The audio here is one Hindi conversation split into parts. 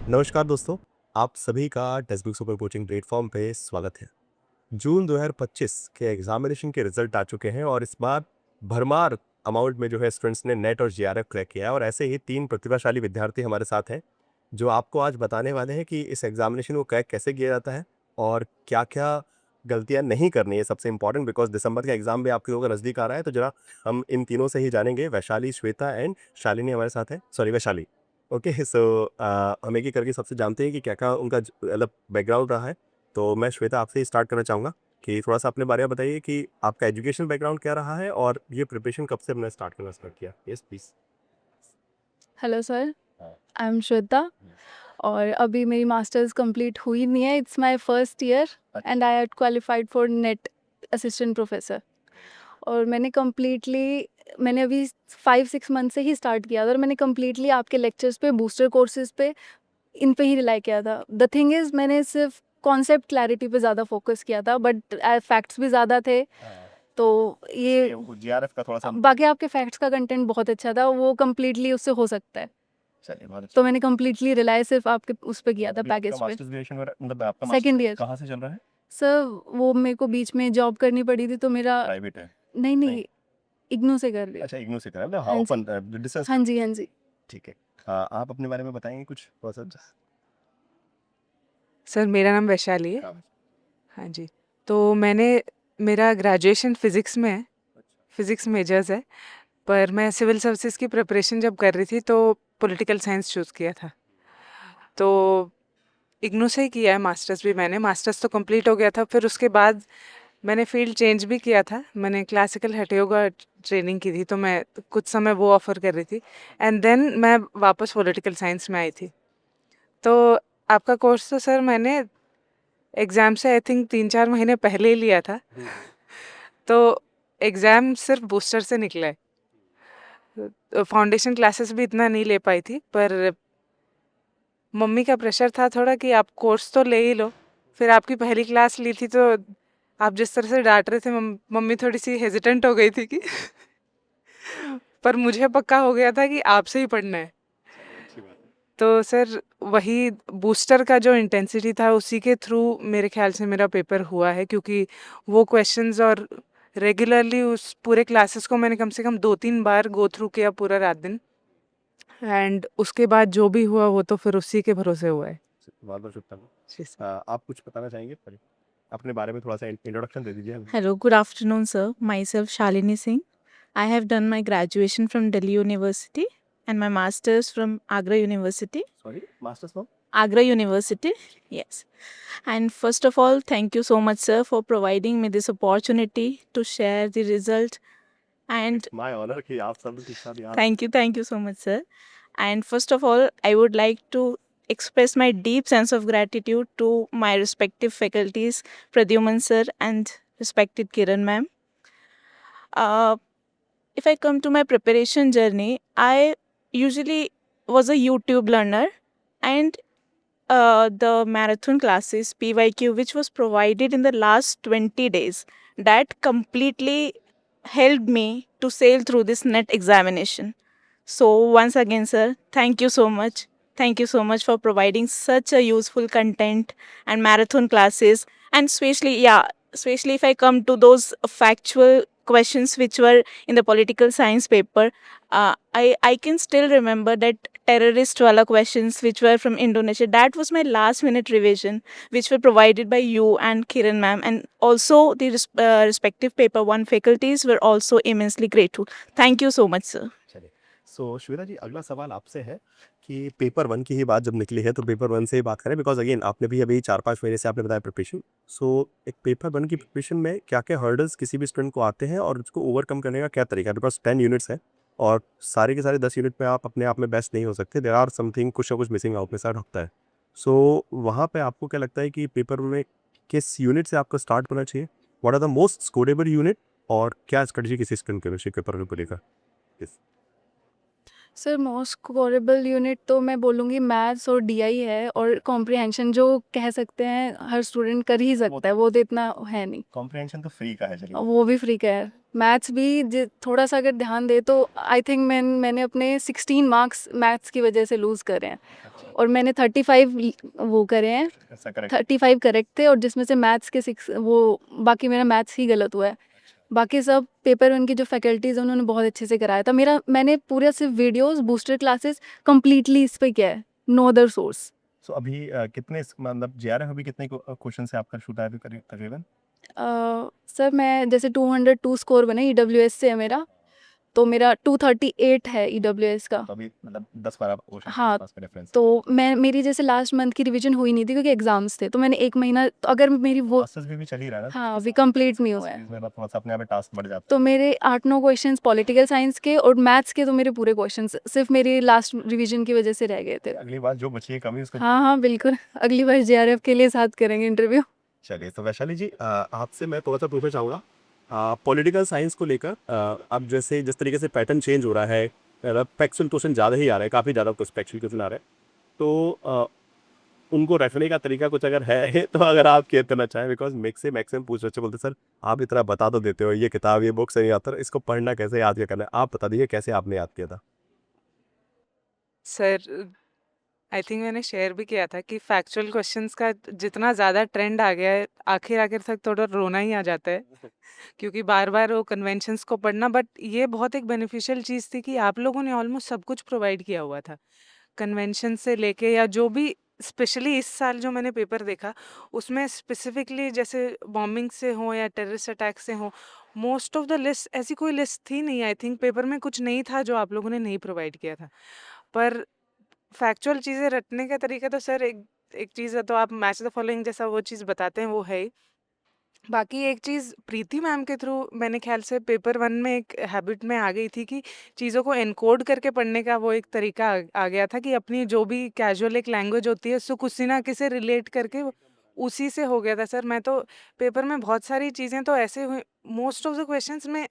नमस्कार दोस्तों, आप सभी का text book super coaching platform पे स्वागत है। जून 2025 के एग्जामिनेशन के रिजल्ट आ चुके हैं और इस बार भरमार अमाउंट में जो है स्टूडेंट्स ने नेट और जीआरएफ क्रैक किया है और ऐसे ही 3 प्रतिभाशाली विद्यार्थी हमारे साथ हैं, जो आपको आज बताने वाले हैं कि इस एग्जामिनेशन को क्रैक कैसे किया जाता है और क्या-क्या गलतियाँ नहीं करनी है सबसे इम्पोर्टेंट बिकॉज़ दिसंबर का एग्ज़ाम भी आपके लोगों का नज़दीक आ रहा है, तो ज़रा हम इन तीनों से ही जानेंगे। वैशाली, श्वेता एंड शालिनी हमारे साथ हैं। सॉरी वैशाली। ओके सो हम एक एक करके सबसे जानते हैं कि क्या-क्या उनका मतलब बैकग्राउंड रहा है। तो मैं श्वेता आपसे ही स्टार्ट करना चाहूँगा कि थोड़ा-सा अपने बारे में बताइए कि आपका एजुकेशनल बैकग्राउंड क्या रहा है और ये प्रिपरेशन कब से आपने स्टार्ट करना स्टार्ट किया? Yes please. हेलो सर, हाँ। आई एम श्वेता और अभी मेरी मास्टर्स कंप्लीट हुई नहीं है। It's my first year and I had qualified for net assistant professor और मैंने अभी 5-6 मंथ से ही स्टार्ट किया था और मैंने कम्प्लीटली आपके लेक्चर्स पे, बूस्टर कोर्सेज पे, इन पे ही रिलाई किया था। द थिंग इज़ मैंने सिर्फ कॉन्सेप्ट क्लैरिटी पे ज़्यादा फोकस किया था बट फैक्ट्स भी ज़्यादा थे, तो ये जीआरएफ का थोड़ा-सा बाकी आपके फैक्ट्स का कंटेंट बहुत अच्छा था, वो कम्प्लीटली उससे हो सकता है। चलिए बहुत अच्छा। तो मैंने कम्प्लीटली रिलाई सिर्फ आपके उस पे किया था, अभी आपका पैकेज पे। मास्टर्स ग्रेजुएशन वगैरह मतलब आपका सेकंड मास्टर्स ईयर कहाँ से चल रहा है? सर, वो मेरे को बीच में जॉब करनी पड़ी थी तो मेरा प्राइवेट है? नहीं नहीं। नहीं, इग्नू से कर रही हूँ। अच्छा इग्नू से करा है मतलब हाँ हाँ जी, ओपन डिस्टेंस हाँ जी, हाँ जी। ठीक है। आप अपने बारे में बताएँगे कुछ थोड़ा-सा? सर मेरा नाम वैशाली है। हाँ। हाँ जी। तो मेरा ग्रेजुएशन फ़िज़िक्स में है, फ़िज़िक्स मेजर्स है, पर मैं सिविल सर्विसेज़ की प्रिपरेशन जब कर रही थी तो पॉलिटिकल साइंस चूज़ किया था। तो इग्नू से ही किया है मास्टर्स भी मैंने, मास्टर्स तो कंप्लीट हो गया था, फिर उसके बाद मैंने फ़ील्ड चेंज भी किया था। मैंने क्लासिकल हठ योगा ट्रेनिंग की थी, तो मैं कुछ समय वो ऑफ़र कर रही थी एंड देन मैं वापस पॉलिटिकल साइंस में आई थी। तो आपका कोर्स तो सर मैंने एग्ज़ाम से आई थिंक 3-4 महीने पहले ही लिया था। तो एग्ज़ाम सिर्फ बूस्टर से निकला है। फाउंडेशन क्लासेस भी इतना नहीं ले पाई थी, पर मम्मी का प्रेशर था थोड़ा कि आप कोर्स तो ले ही लो। फिर आपकी पहली क्लास ली थी तो आप जिस तरह से डाँट रहे थे मम्मी थोड़ी-सी हेज़िटेंट हो गई थी कि पर मुझे पक्का हो गया था कि आपसे ही पढ़ना है। चलिए अच्छी बात है। तो सर वही बूस्टर का जो इंटेंसिटी था उसी के थ्रू मेरे ख़्याल से मेरा पेपर हुआ है, क्योंकि वो क्वेश्चंस और रेगुलरली उस पूरे क्लासेस को मैंने कम से कम 2-3 बार गो थ्रू किया पूरा रात दिन एंड उसके बाद जो भी हुआ वो तो फिर उसी के भरोसे हुआ है। बहुत-बहुत शुभकामनाएँ। जी सर। आप कुछ बताना चाहेंगे? अपने बारे में थोड़ा-सा इंट्रोडक्शन दे दीजिए हमें। Hello, good afternoon, sir. Myself Shalini Singh. I have done my graduation from Delhi University and my master's from Agra University. Sorry masters from? Agra University, yes. And first of all, thank you so much, sir, for providing me this opportunity to share the result. And my honour कि आप सब के साथ यहाँ thank you so much, sir. And first of all, I would like to express my deep sense of gratitude to my respective faculties, Pradyuman sir and respected Kiran ma'am. Uh, if I come to my preparation journey, I usually was a YouTube learner, and the marathon classes PYQ, which was provided in the last 20 days, that completely helped me to sail through this net examination. So, once again, sir, thank you so much. Thank you so much for providing such a useful content and marathon classes. And especially if I come to those factual questions which were in the political science paper, I can still remember that terrorist wala questions which were from Indonesia. That was my last minute revision, which were provided by you and Kiran ma'am. And also the respective paper one faculties were also immensely grateful. Thank you so much, sir. चलिए। सो श्वेता जी अगला सवाल आपसे है कि पेपर 1 की ही बात जब निकली है तो पेपर 1 से ही बात करें बिकॉज़ अगेन आपने भी अभी 4-5 महीने से आपने बताया प्रिपरेशन। सो एक पेपर 1 की प्रिपरेशन में क्या-क्या हर्डल्स किसी भी स्टूडेंट को आते हैं और उसको ओवरकम करने का क्या तरीका है? बिकॉज़ 10 यूनिट्स हैं और सारे के सारे 10 यूनिट में आप अपने आप में बेस्ट नहीं हो सकते। देयर आर समथिंग कुछ ना कुछ मिसिंग आउट में साथ होता है। सो वहाँ पे आपको क्या लगता है कि पेपर में किस यूनिट से आपको स्टार्ट होना चाहिए? What are the most scorable unit और क्या स्ट्रेटजी किसी स्टूडेंट की होनी चाहिए पेपर 1 को लेकर? Yes. Sir most scorable unit तो मैं बोलूँगी मैथ्स और डीआई है, और कॉम्प्रिहेंशन जो कह सकते हैं हर स्टूडेंट कर ही सकता है, वो तो इतना है नहीं। कॉम्प्रिहेंशन तो फ्री का है, चलिए। वो भी फ्री का है। मैथ्स भी थोड़ा सा अगर ध्यान दे तो आई थिंक मैंने अपने 16 मार्क्स मैथ्स की वजह से लूज़ करे हैं, और मैंने 35 वो करे हैं, ऐसा करेक्ट। 35 करेक्ट थे, और जिसमें से मैथ्स के 6 वो बाकी मेरा मैथ्स ही गलत हुआ है। बाकी सब पेपर उनकी जो फैकल्टीज़ उन्होंने बहुत अच्छे से कराया था। मैंने पूरा सिर्फ वीडियोस बूस्टर क्लासेस कंप्लीटली इस पे किया है, नो अदर सोर्स। सो अभी कितने मतलब जेआरएफ अभी कितने क्वेश्चन से आपका शूट है अभी तकरीबन? सर मैं जैसे 202 स्कोर बने ईडब्ल्यूएस से है मेरा, तो मेरा 238 है ईडब्ल्यूएस का। तो अभी मतलब 10-12 क्वेश्चन हाँ, पास का डिफरेंस। तो मेरी जैसे लास्ट मंथ की रिवीजन हुई नहीं थी क्योंकि एग्जाम्स थे, तो मैंने 1 महीना, तो अगर मेरी वो मास्टर्स भी चल ही रहा है ना? हाँ अभी कंप्लीट नहीं हुआ है, इसमें थोड़ा सा अपने आप में टास्क बढ़ जाता तो मेरे 8-9 क्वेश्चंस पॉलिटिकल साइंस के और मैथ्स के, तो मेरे पूरे क्वेश्चंस सिर्फ मेरी लास्ट रिवीजन की वजह से रह गए थे। है। अगली बार जो बची है कमी उसको। हाँ हाँ बिल्कुल, अगली बार जेआरएफ के लिए साथ करेंगे इंटरव्यू। चलिए, तो वैशाली जी आपसे मैं थोड़ा सा पूछना चाहूँगा पॉलिटिकल साइंस को लेकर। अब जैसे जिस तरीके से पैटर्न चेंज हो रहा है, मतलब फैक्चुअल क्वेश्चन ज़्यादा ही आ रहे हैं, काफ़ी ज़्यादा कुछ फैक्चुअल क्वेश्चन आ रहे हैं, तो उनको रखने का तरीका कुछ अगर है तो अगर आप केयर करना चाहें, बिकॉज मैक्सिमम पूछ बच्चे बोलते सर आप इतना बता तो देते हो, ये किताब ये बुक से नहीं आता, इसको पढ़ना कैसे, याद क्या करना है, आप बता दीजिए कैसे आपने याद किया था। सर आई थिंक मैंने शेयर भी किया था कि फैक्चुअल क्वेश्चंस का जितना ज़्यादा ट्रेंड आ गया है, आखिर आखिर तक थोड़ा रोना ही आ जाता है क्योंकि बार बार वो कन्वेंशंस को पढ़ना। बट ये बहुत एक बेनिफिशियल चीज़ थी कि आप लोगों ने ऑलमोस्ट सब कुछ प्रोवाइड किया हुआ था, कन्वेंशन से लेके या जो भी। स्पेशली इस साल जो मैंने पेपर देखा उसमें स्पेसिफिकली जैसे बॉम्बिंग से हो या टेररिस्ट अटैक से हो, मोस्ट ऑफ द लिस्ट ऐसी कोई लिस्ट थी नहीं। आई थिंक पेपर में कुछ नहीं था जो आप लोगों ने नहीं प्रोवाइड किया था। पर फैक्चुअल चीज़ें रटने का तरीका तो सर एक एक चीज़ है, तो आप मैच द फॉलोइंग जैसा वो चीज़ बताते हैं वो है ही। बाकी एक चीज़ प्रीति मैम के थ्रू मैंने ख्याल से पेपर 1 में एक हैबिट में आ गई थी कि चीज़ों को एनकोड करके पढ़ने का वो एक तरीका आ गया था कि अपनी जो भी कैजुअल एक लैंग्वेज होती है उसको किसी ना किसी रिलेट करके उसी से हो गया था सर। मैं तो पेपर में बहुत सारी चीज़ें तो ऐसे हुई, मोस्ट ऑफ द क्वेश्चंस में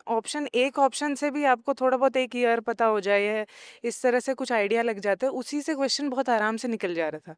एक ऑप्शन से भी आपको थोड़ा बहुत एक ईयर पता हो जाए है, इस तरह से कुछ आइडिया लग जाता है, उसी से क्वेश्चन बहुत आराम से निकल जा रहा था।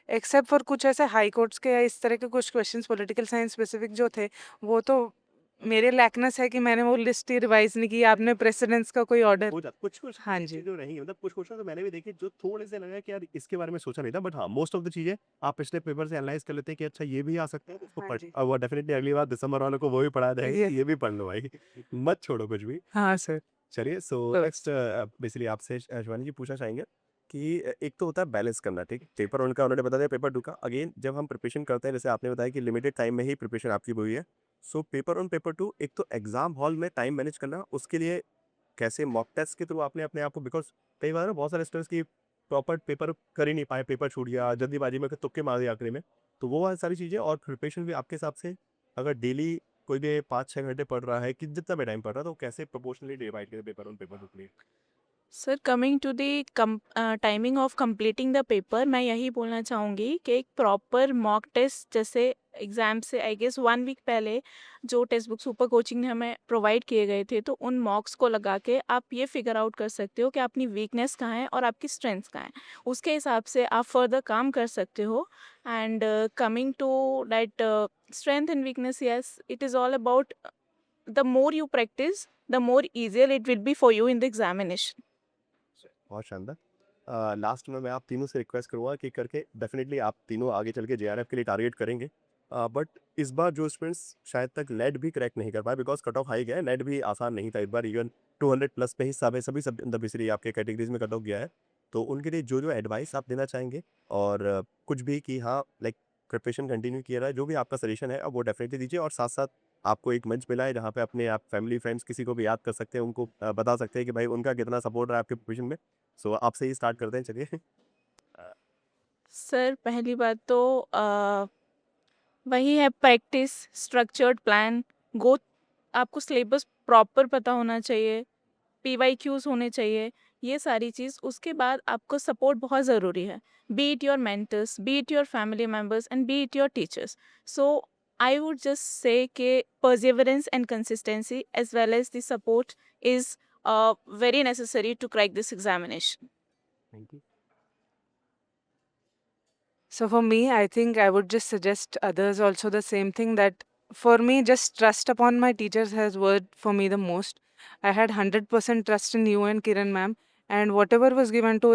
एक्सेप्ट फॉर कुछ ऐसे हाई कोर्ट्स के या इस तरह के कुछ क्वेश्चंस पॉलिटिकल साइंस स्पेसिफिक जो थे, वो तो मेरे लैकनेस है कि मैंने वो लिस्ट ही रिवाइज नहीं की। आपने प्रेसिडेंट्स का कोई ऑर्डर। हो जाता कुछ कुछ हाँ जी। चीज़ें नहीं, मतलब कुछ क्वेश्चन तो मैंने भी देखे जो थोड़े से लगा कि यार इसके बारे में सोचा नहीं था, बट हाँ मोस्ट ऑफ द चीज़ें आप पिछले पेपर से एनालाइज कर लेते हैं कि अच्छा ये भी आ सकता है, उसको हाँ पढ़ जी। अब वो डेफिनेटली अगली बार दिसंबर वालों को वो भी पढ़ा जाएगा ये कि ये भी पढ़ लो भाई मत छोड़ो कुछ भी। हाँ सर। चलिए, सो तो नेक्स्ट बेसिकली आपसे शिवानी जी पूछना चाहेंगे कि एक तो होता है बैलेंस करना, ठीक, पेपर उनका उन्होंने बता दिया, पेपर 2 का अगेन जब हम प्रिपरेशन करते हैं, जैसे आपने बताया कि लिमिटेड टाइम में ही प्रिपरेशन आपकी हुई है, सो पेपर 1 पेपर 2 एक तो एग्जाम हॉल में टाइम मैनेज करना, उसके लिए कैसे मॉक टेस्ट के थ्रू आपने अपने आप को, बिकॉज कई बार ना बहुत सारे स्टूडेंट्स की प्रॉपर पेपर कर ही नहीं पाए, पेपर छूट गया जल्दीबाजी में, तुक्के मार दिए आखिरी में, तो वो वाली सारी चीज़ें और प्रिपरेशन भी आपके हिसाब से अगर डेली कोई भी 5-6 घंटे पढ़ रहा है कि जितना भी टाइम पढ़ रहा है, तो कैसे प्रोपोर्शनली डिवाइड करें पेपर 1 पेपर 2 के लिए? Sir coming to the timing of completing the paper, मैं यही बोलना चाहूँगी कि एक प्रॉपर मॉक टेस्ट, जैसे एग्ज़ाम से आई गेस 1 वीक पहले जो टेक्स्ट बुक सुपर कोचिंग ने हमें प्रोवाइड किए गए थे, तो उन मॉक्स को लगा के आप ये फिगर आउट कर सकते हो कि अपनी वीकनेस कहाँ है और आपकी स्ट्रेंथ्स कहाँ हैं। उसके हिसाब से आप फर्दर काम कर सकते हो। And coming to that strength and weakness, yes it is all about the more you practice the more easier it will be for you in the examination. बहुत शानदार। लास्ट में मैं आप तीनों से रिक्वेस्ट करूँगा कि करके डेफिनेटली आप तीनों आगे चल के जेआरएफ के लिए टारगेट करेंगे, बट इस बार जो स्टूडेंट्स शायद तक नेट भी क्रैक नहीं कर पाए, बिकॉज कट ऑफ हाई गया है, नेट भी आसान नहीं था इस बार, इवन 200 प्लस पे ही सब है, सभी सब मतलब बेसिकली आपके कैटेगरीज में कट ऑफ गया है, तो उनके लिए जो जो एडवाइस आप देना चाहेंगे और कुछ भी कि हाँ लाइक प्रिपरेशन कंटिन्यू किया रहा है, जो भी आपका सजेशन है अब वो डेफिनेटली दीजिए, और साथ साथ आपको एक मंच मिला है जहाँ पे अपने आप फैमिली फ्रेंड्स किसी को भी याद कर सकते हैं, उनको बता सकते हैं कि भाई उनका कितना सपोर्ट रहा है आपके प्रिपरेशन में। सो आपसे ही स्टार्ट करते हैं, चलिए। सर पहली बात तो वही है, प्रैक्टिस, स्ट्रक्चर्ड प्लान, गो, आपको सिलेबस प्रॉपर पता होना चाहिए, पीवाईक्यूज होने चाहिए, ये सारी चीज़। उसके बाद आपको सपोर्ट बहुत ज़रूरी है, B it your mentors, B it your family members and B it your teachers. So I would just say कि perseverance and consistency as well as the support is very necessary to crack this examination. Thank you. So for me, I think I would just suggest others also the same thing, that for me, just trust upon my teachers has worked for me the most. I had 100% trust in you and Kiran ma'am, and whatever was given to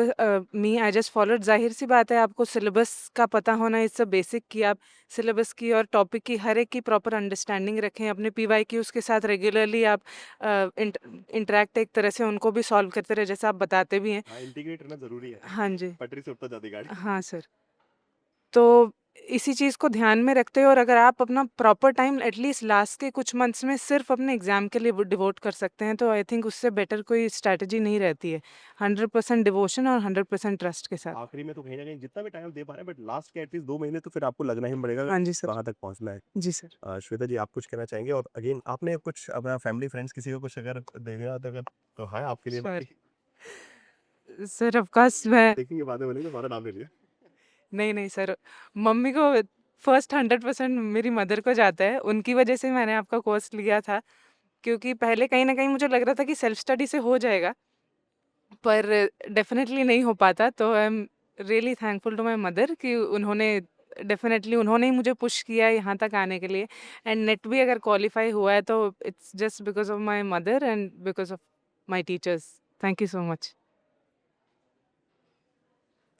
me, I just followed. जाहिर सी बात है, आपको सिलेबस का पता होना इट्स अ बेसिक, कि आप सिलेबस की और टॉपिक की हर एक की प्रॉपर अंडरस्टैंडिंग रखें। अपने PYQs के साथ रेगुलरली आप इंटरेक्ट एक तरह से उनको भी सॉल्व करते रहे, जैसे आप बताते भी हैं। हाँ, इंटीग्रेट करना जरूरी है, हाँ जी। पटरी से उतर जाती गाड़ी। हाँ सर। तो इसी चीज़ को ध्यान में रखते हुए, और अगर आप अपना प्रॉपर टाइम एटलीस्ट लास्ट के कुछ मंथ्स में सिर्फ अपने एग्जाम के लिए डिवोट कर सकते हैं, तो आई थिंक उससे बेटर कोई स्ट्रैटेजी नहीं रहती है। 100% डिवोशन और 100% ट्रस्ट के साथ। आखिरी में तो कहीं ना कहीं जितना भी टाइम दे पा रहे हैं, बट लास्ट के एटलीस्ट 2 महीने तो फिर आपको लगना ही पड़ेगा हाँ जी सर। कहाँ तक पहुँचना है। जी सर। श्वेता जी, आप कुछ कहना चाहेंगे? और अगेन, आपने कुछ अपना फैमिली फ्रेंड्स किसी को कुछ अगर देगा तो अगर तो है आपके लिए? सर सर ऑफ कोर्स मैं देखेंगे बाद में, बोलेंगे तुम्हारा नाम ले लिया। नहीं सर, मम्मी को फर्स्ट 100% मेरी मदर को जाता है। उनकी वजह से मैंने आपका कोर्स लिया था, क्योंकि पहले कहीं ना कहीं मुझे लग रहा था कि सेल्फ स्टडी से हो जाएगा, पर डेफिनेटली नहीं हो पाता। तो I am really thankful to my mother कि उन्होंने ही मुझे पुश किया है यहाँ तक आने के लिए। एंड नेट भी अगर क्वालिफाई हुआ है तो it's just because of my mother and because of my teachers. Thank you so much.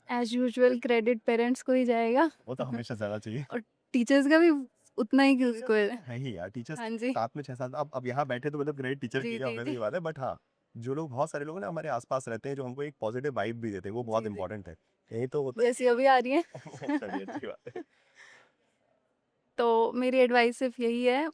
As usual credit parents को ही जाएगा, वो तो हमेशा ज्यादा चाहिए। और टीचर्स का भी उतना ही कि उसको है। है ही यार, टीचर्स हाँ जी। साथ में 6-7, अब यहाँ बैठे तो मतलब ग्रेट टीचर जी, की जी, ऑब्वियस जी। बात है, बट हाँ, जो लोग, बहुत सारे लोग ना हमारे आसपास रहते हैं जो हमको एक पॉजिटिव वाइब भी देते हैं, वो बहुत जी, जी। इंपॉर्टेंट है। यही तो होता जैसी अभी आ रही है। है। चलिए, अच्छी बात है। तो मेरी एडवाइस सिर्फ यही है,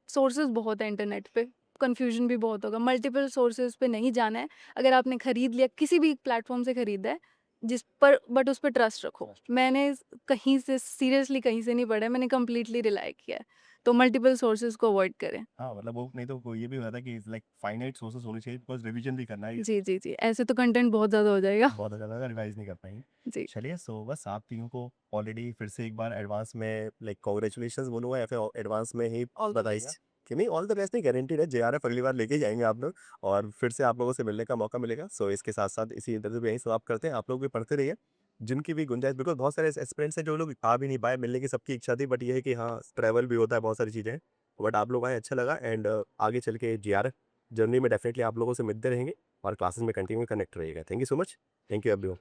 सोर्सेज बहुत है इंटरनेट पे, कंफ्यूजन भी बहुत होगा, मल्टीपल सोर्सेज पे नहीं जाना है। अगर आपने खरीद लिया, किसी भी प्लेटफॉर्म से खरीदा है जिस पर, बट उस पर ट्रस्ट रखो। मैंने कहीं से सीरियसली कहीं से नहीं पढ़ा है, मैंने कम्प्लीटली रिलाई किया है। तो मल्टीपल सोर्सेज को अवॉइड करें। हाँ, मतलब वो नहीं तो वो ये भी होता है कि लाइक फाइनाइट सोर्सेस होने चाहिए, बिकॉज़ रिवीजन भी करना है। जी जी जी, ऐसे तो कंटेंट बहुत ज़्यादा हो जाएगा। बहुत ज़्यादा रिवाइज नहीं कर पाएंगे। जी। चलिए, सो बस आप तीनों को ऑलरेडी फिर से एक बार एडवांस में लाइक कांग्रेचुलेशंस बोलूँगा, या फिर एडवांस में ही ऑल द बताइएगा बेस्ट। कि नहीं, ऑल द बेस्ट नहीं, गारंटीड है, जेआरएफ अगली बार लेके जाएंगे आप लोग, और फिर से आप लोगों से मिलने का मौका मिलेगा। सो इसके साथ साथ इसी इंटरव्यू में यहीं समाप्त करते हैं। आप लोग भी पढ़ते रहिए, जिनकी भी गुंजाइश, बिकॉज बहुत सारे एस्पिरेंट्स हैं जो लोग आ भी नहीं पाए, मिलने की सबकी इच्छा थी, बट ये है कि हाँ, ट्रैवल भी होता है, बहुत सारी चीज़ें हैं, बट आप लोग आए, अच्छा लगा। एंड आगे चल के जेआरएफ जर्नी में डेफिनेटली आप लोगों से मिलते रहेंगे, और क्लासेस में कंटिन्यू कनेक्ट रहिएगा। Thank you so much. Thank you everyone.